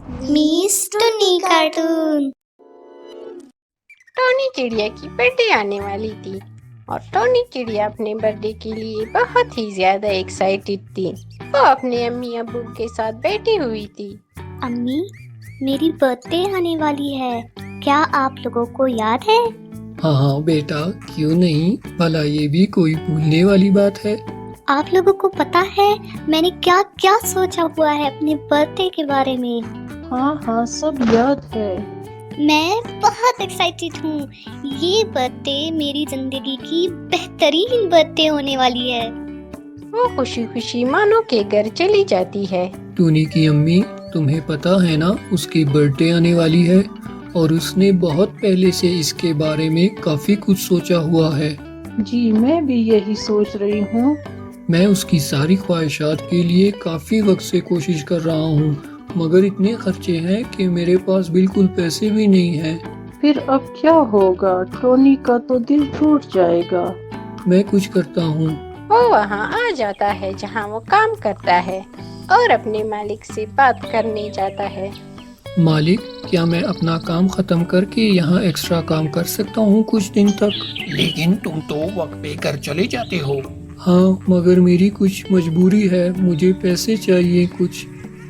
Miss टुन्नी cartoon. Tony चिड़िया की बर्थडे आने वाली थी और टोनी चिड़िया अपने बर्थडे के लिए बहुत ही ज्यादा एक्साइटेड थी। वो अपने अम्मी अब्बू के साथ बैठी हुई थी। अम्मी, मेरी बर्थडे आने वाली है, क्या आप लोगों को याद है? हाँ हाँ बेटा, क्यों नहीं, भला ये भी कोई भूलने वाली बात है। आप लोगों को पता है मैंने क्या क्या सोचा हुआ है अपने बर्थडे के बारे में? हाँ हाँ, सब याद है। मैं बहुत एक्साइटेड हूँ। ये बर्थडे मेरी जिंदगी की बेहतरीन बर्थडे होने वाली है। वो खुशी खुशी मानो के घर चली जाती है। टोनी की अम्मी, तुम्हें पता है ना उसकी बर्थडे आने वाली है और उसने बहुत पहले से इसके बारे में काफी कुछ सोचा हुआ है। जी, मैं भी यही सोच रही हूँ। मैं उसकी सारी ख्वाहिशात के लिए काफी वक्त से कोशिश कर रहा हूँ, मगर इतने खर्चे हैं कि मेरे पास बिल्कुल पैसे भी नहीं हैं। फिर अब क्या होगा? टोनी का तो दिल टूट जाएगा। मैं कुछ करता हूँ। वो वहाँ आ जाता है जहाँ वो काम करता है और अपने मालिक से बात करने जाता है। मालिक, क्या मैं अपना काम खत्म करके यहाँ एक्स्ट्रा काम कर सकता हूँ कुछ दिन तक? लेकिन तुम तो वक्त पे घर चले जाते हो। हाँ, मगर मेरी कुछ मजबूरी है, मुझे पैसे चाहिए कुछ।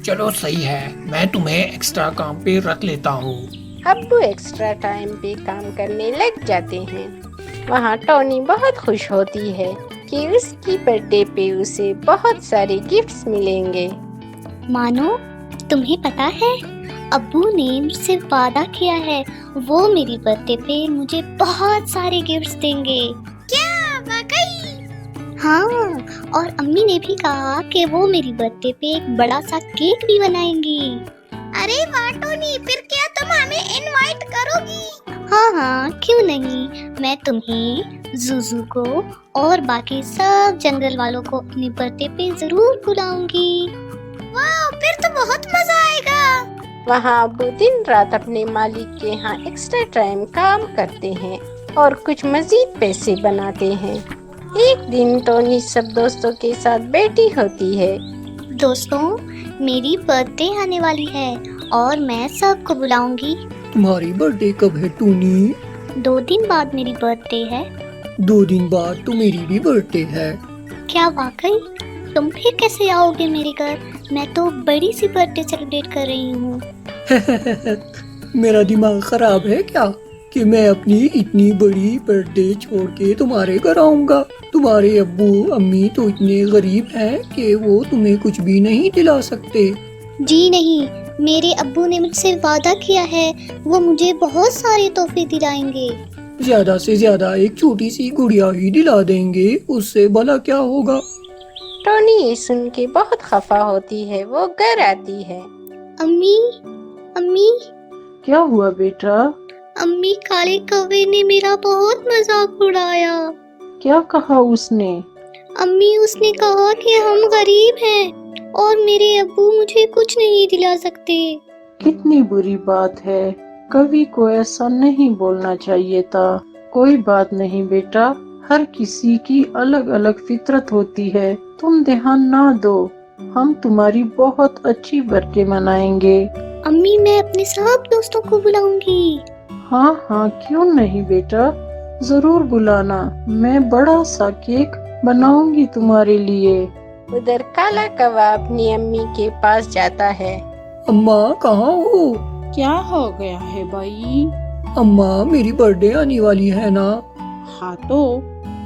चलो सही है, मैं तुम्हें एक्स्ट्रा काम पे रख लेता हूँ। अब्बू एक्स्ट्रा टाइम पे काम करने लग जाते हैं। वहाँ टोनी बहुत खुश होती है कि उसकी बर्थडे पे उसे बहुत सारे गिफ्ट्स मिलेंगे। मानो, तुम्हें पता है अब्बू ने मुझसे वादा किया है वो मेरी बर्थडे पे मुझे बहुत सारे गिफ्ट्स देंगे। क्या वाकई? हाँ, और अम्मी ने भी कहा कि वो मेरी बर्थडे पे एक बड़ा सा केक भी बनाएंगी। अरे वाह टोनी, फिर क्या तुम हमें इनवाइट करोगी? हाँ हाँ, क्यों नहीं, मैं तुम्हें, ज़ूज़ू को और बाकी सब जंगल वालों को अपनी बर्थडे पे जरूर बुलाऊंगी। वाह, फिर तो बहुत मजा आएगा। वहाँ अब्बू दिन रात अपने मालिक के यहाँ एक्स्ट्रा टाइम काम करते हैं और कुछ मजीद पैसे बनाते हैं। एक दिन टोनी सब दोस्तों के साथ बैठी होती है। दोस्तों, मेरी बर्थडे आने वाली है और मैं सबको बुलाऊंगी। तुम्हारी बर्थडे कब है टोनी? 2 दिन बाद मेरी बर्थडे है। 2 दिन बाद तो मेरी भी बर्थडे है। क्या वाकई? तुम फिर कैसे आओगे मेरे घर? मैं तो बड़ी सी बर्थडे सेलिब्रेट कर रही हूँ। मेरा दिमाग खराब है क्या कि मैं अपनी इतनी बड़ी बर्थडे छोड़ के तुम्हारे घर आऊंगा? तुम्हारे अब्बू अम्मी तो इतने गरीब हैं कि वो तुम्हें कुछ भी नहीं दिला सकते। जी नहीं, मेरे अब्बू ने मुझसे वादा किया है वो मुझे बहुत सारे तोहफे दिलाएंगे। ज्यादा से ज्यादा एक छोटी सी गुड़िया ही दिला देंगे, उससे भला क्या होगा? टोनी ये सुन के बहुत खफा होती है। वो घर आती है। अम्मी, अम्मी, क्या हुआ बेटा? अम्मी, काले कौवे ने मेरा बहुत मजाक उड़ाया। क्या कहा उसने? अम्मी, उसने कहा कि हम गरीब हैं और मेरे अब्बू मुझे कुछ नहीं दिला सकते। कितनी बुरी बात है, कवि को ऐसा नहीं बोलना चाहिए था। कोई बात नहीं बेटा, हर किसी की अलग अलग फितरत होती है, तुम ध्यान ना दो, हम तुम्हारी बहुत अच्छी बर्थडे मनाएंगे। अम्मी, मैं अपने सब दोस्तों को बुलाऊंगी। हाँ हाँ, क्यों नहीं बेटा, जरूर बुलाना। मैं बड़ा सा केक बनाऊंगी तुम्हारे लिए। उधर काला कौवा अपनी अम्मी के पास जाता है। अम्मा, कहाँ हो? क्या हो गया है भाई? अम्मा, मेरी बर्थडे आने वाली है ना। हाँ तो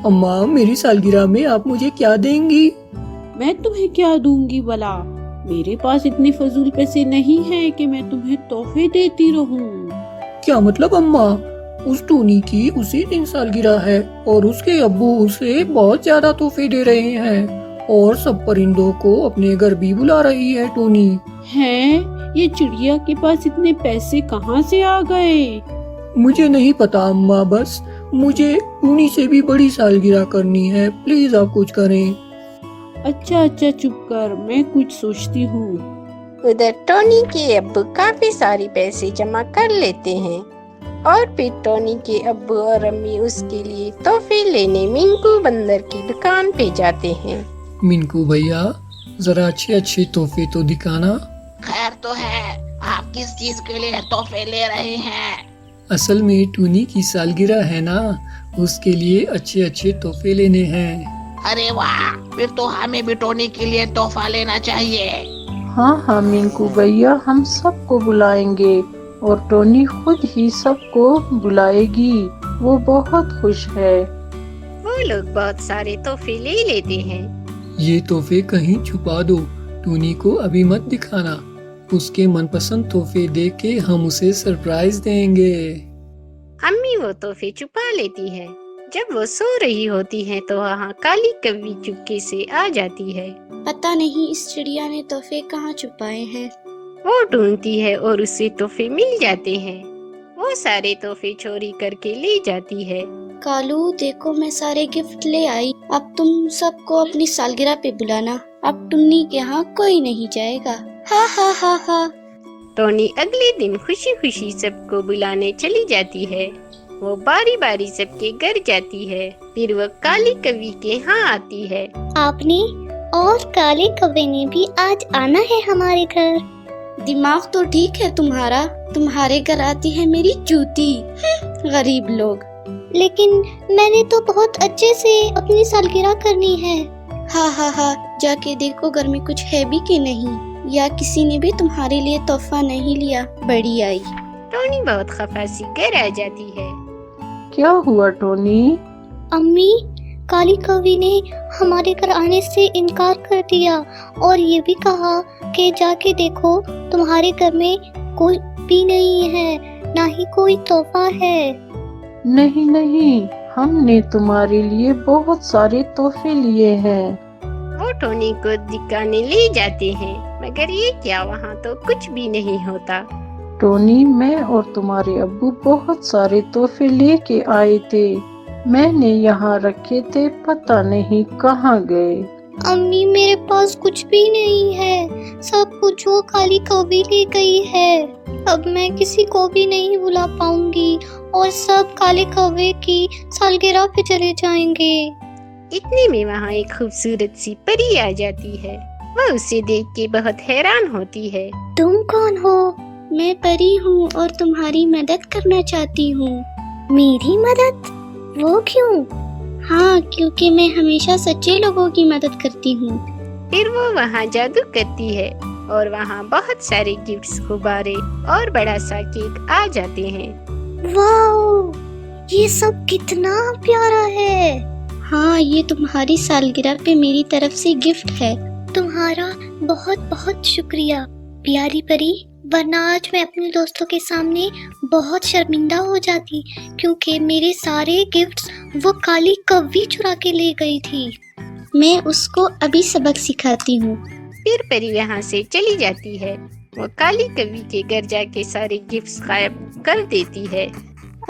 अम्मा, मेरी सालगिरह में आप मुझे क्या देंगी? मैं तुम्हें क्या दूंगी भला? मेरे पास इतने फजूल पैसे नहीं हैं कि मैं तुम्हें तोहफे देती रहूं। क्या मतलब अम्मा? उस टोनी की उसी दिन सालगिरह है और उसके अब्बू उसे बहुत ज्यादा तोहफे दे रहे हैं और सब परिंदों को अपने घर भी बुला रही है टोनी। हैं? ये चिड़िया के पास इतने पैसे कहाँ से आ गए? मुझे नहीं पता अम्मा, बस मुझे टोनी से भी बड़ी सालगिरह करनी है, प्लीज आप कुछ करें। अच्छा चुप कर, मैं कुछ सोचती हूँ। उधर टोनी के अब्बू काफी सारी पैसे जमा कर लेते हैं और फिर टोनी के अब्बू और अम्मी उसके लिए तोहफे लेने मिंकू बंदर की दुकान पे जाते हैं। मिंकू भैया, जरा अच्छे अच्छे तोहफे तो दिखाना। खैर तो है, आप किस चीज के लिए तोहफे ले रहे हैं? असल में टूनी की सालगिरह है ना, उसके लिए अच्छे अच्छे तोहफे लेने हैं। अरे वाह, फिर तो हमें भी टोनी के लिए तोहफा लेना चाहिए। हाँ हाँ मिंकू भैया, हम सबको बुलाएंगे और टोनी खुद ही सबको बुलाएगी। वो बहुत खुश है। वो लोग बहुत सारे तोहफे ले लेते हैं। ये तोहफे कहीं छुपा दो, टूनी को अभी मत दिखाना। उसके मनपसंद तोहफे देख के हम उसे सरप्राइज देंगे। अम्मी वो तोहफे छुपा लेती है। जब वो सो रही होती है तो वहाँ काली कौवी चुपके से आ जाती है। पता नहीं इस चिड़िया ने तोहफे कहाँ छुपाए हैं। वो ढूंढती है और उसे तोहफे मिल जाते हैं। वो सारे तोहफे चोरी करके ले जाती है। कालू देखो, मैं सारे गिफ्ट ले आई। अब तुम सबको अपनी सालगिरह पे बुलाना। अब टुन्नी के यहाँ कोई नहीं जाएगा। हा हा हा हा। टोनी अगले दिन खुशी खुशी सबको बुलाने चली जाती है। वो बारी बारी सबके घर जाती है। फिर वो काली कौवी के यहाँ आती है। आपने और काले कौवे ने भी आज आना है हमारे घर। दिमाग तो ठीक है तुम्हारा, तुम्हारे घर आती है मेरी जूती। गरीब लोग। लेकिन मैंने तो बहुत अच्छे से अपनी सालगिरह करनी है। हा हा हा, जाके देखो घर में कुछ है भी कि नहीं, या किसी ने भी तुम्हारे लिए तोहफा नहीं लिया। बड़ी आई। टोनी बहुत खफा सी घर आ जाती है। क्या हुआ टोनी? अम्मी, काली कौवी ने हमारे घर आने से इनकार कर दिया और ये भी कहा कि जाके देखो तुम्हारे घर में कोई भी नहीं है, ना ही कोई तोहफा है। नहीं नहीं, हमने तुम्हारे लिए बहुत सारे तोहफे लिए हैं। वो टोनी को दिखाने ले जाते हैं, मगर ये क्या, वहाँ तो कुछ भी नहीं होता। टोनी, मैं और तुम्हारे अब्बू बहुत सारे तोहफे लेके आए थे। मैंने यहाँ रखे थे, पता नहीं कहाँ गए। अम्मी, मेरे पास कुछ भी नहीं है, सब कुछ वो काली कौवी ले गई है। अब मैं किसी को भी नहीं बुला पाऊंगी और सब काले कौवे की सालगिरह पे चले जाएंगे। इतने में वहाँ एक खूबसूरत सी परी आ जाती है। वह उसे देख के बहुत हैरान होती है। तुम कौन हो? मैं परी हूँ और तुम्हारी मदद करना चाहती हूँ। मेरी मदद? वो क्यों? हाँ, क्योंकि मैं हमेशा सच्चे लोगों की मदद करती हूँ। फिर वो वहाँ जादू करती है और वहाँ बहुत सारे गिफ्ट्स, गुब्बारे और बड़ा सा केक आ जाते हैं। वाओ, ये सब कितना प्यारा है। हाँ, ये तुम्हारी सालगिरह पे मेरी तरफ से गिफ्ट है। तुम्हारा बहुत बहुत शुक्रिया प्यारी परी, वरना आज मैं अपने दोस्तों के सामने बहुत शर्मिंदा हो जाती, क्योंकि मेरे सारे गिफ्ट्स वो काली कौवी चुरा के ले गई थी। मैं उसको अभी सबक सिखाती हूँ। फिर परी वहाँ से चली जाती है। वो काली कौवी के घर जाके सारे गिफ्ट्स गायब कर देती है।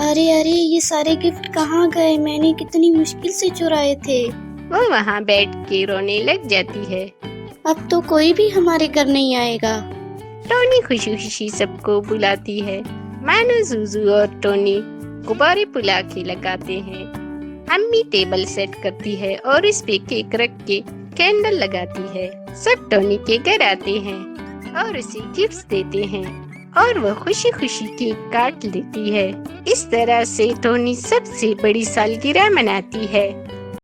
अरे अरे, ये सारे गिफ्ट कहाँ गए? मैंने कितनी मुश्किल से चुराए थे। वो वहाँ बैठ के रोने लग जाती है। अब तो कोई भी हमारे घर नहीं आएगा। टोनी खुशी खुशी सबको बुलाती है। मानो जूजू और टोनी गुब्बारे फुला के लगाते हैं। अम्मी टेबल सेट करती है और इस पे केक रख के कैंडल लगाती है। सब टोनी के घर आते हैं और उसे गिफ्ट्स देते हैं और वो खुशी खुशी केक काट लेती है। इस तरह से टोनी सबसे बड़ी सालगिरह मनाती है।